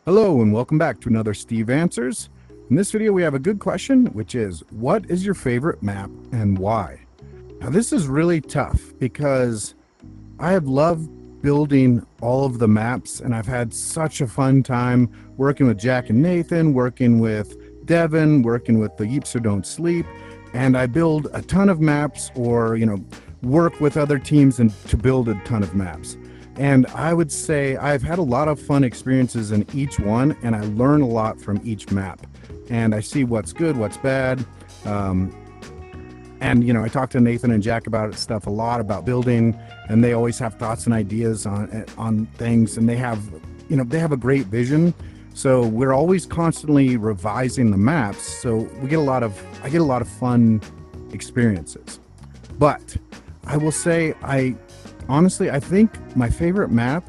Hello and welcome back to another Steve Answers. In this video we have a good question, which is, what is your favorite map and why? Now this is really tough because I have loved building all of the maps and I've had such a fun time working with Jack and Nathan, working with Devin, working with the Yeeps Who Don't Sleep, and I build a ton of maps or, work with other teams and to build a ton of maps. And I would say I've had a lot of fun experiences in each one, and I learn a lot from each map. And I see what's good, what's bad. I talk to Nathan and Jack about stuff a lot about building, and they always have thoughts and ideas on things, and they have a great vision. So we're always constantly revising the maps. So I get a lot of fun experiences. But I will say honestly, I think my favorite map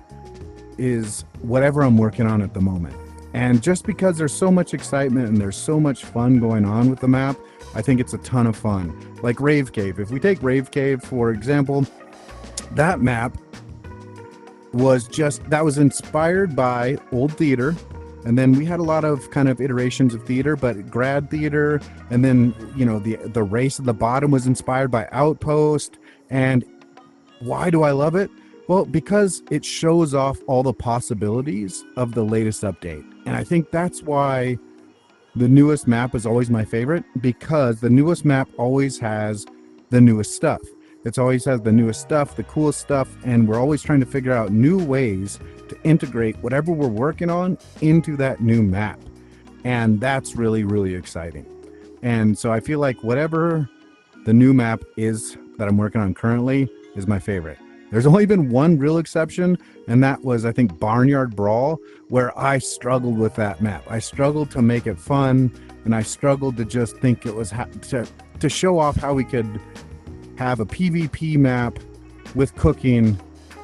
is whatever I'm working on at the moment. And just because there's so much excitement and there's so much fun going on with the map, I think it's a ton of fun. Like Rave Cave. If we take Rave Cave, for example, that map was inspired by old theater. And then we had a lot of kind of iterations of theater, but grad theater. And then, the race at the bottom was inspired by Outpost. And why do I love it? Well, because it shows off all the possibilities of the latest update. And I think that's why the newest map is always my favorite, because the newest map always has the newest stuff. It always has the newest stuff, the coolest stuff, and we're always trying to figure out new ways to integrate whatever we're working on into that new map. And that's really, really exciting. And so I feel like whatever the new map is that I'm working on currently is my favorite. There's only been one real exception, and that was, I think, Barnyard Brawl, where I struggled with that map. I struggled to make it fun, and I struggled to just think it was to show off how we could have a PvP map with cooking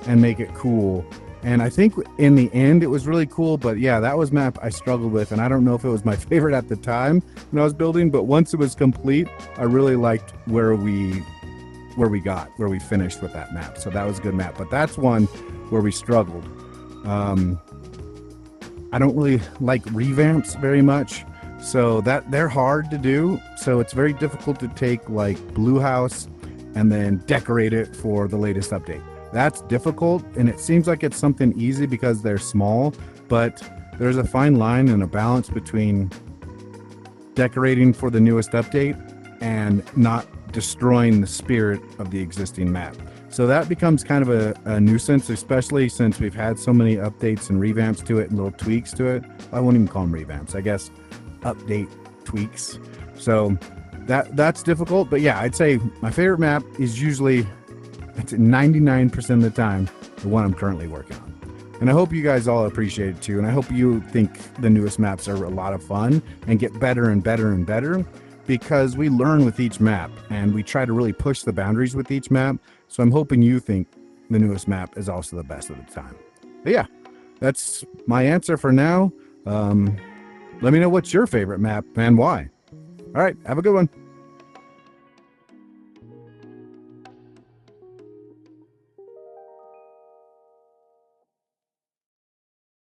and make it cool. And I think in the end it was really cool, but yeah, that was map I struggled with, and I don't know if it was my favorite at the time when I was building, but once it was complete, I really liked where we finished with that map. So that was a good map, but that's one where we struggled. I don't really like revamps very much, so that they're hard to do. So it's very difficult to take like Blue House and then decorate it for the latest update. That's difficult, and it seems like it's something easy because they're small, but there's a fine line and a balance between decorating for the newest update and not destroying the spirit of the existing map. So that becomes kind of a nuisance, especially since we've had so many updates and revamps to it and little tweaks to it. I won't even call them revamps, I guess update tweaks. So that's difficult, but yeah, I'd say my favorite map is usually, it's 99% of the time, the one I'm currently working on. And I hope you guys all appreciate it too, and I hope you think the newest maps are a lot of fun and get better and better and better, because we learn with each map and we try to really push the boundaries with each map. So I'm hoping you think the newest map is also the best of the time. But yeah, that's my answer for now. Let me know what's your favorite map and why. All right, have a good one.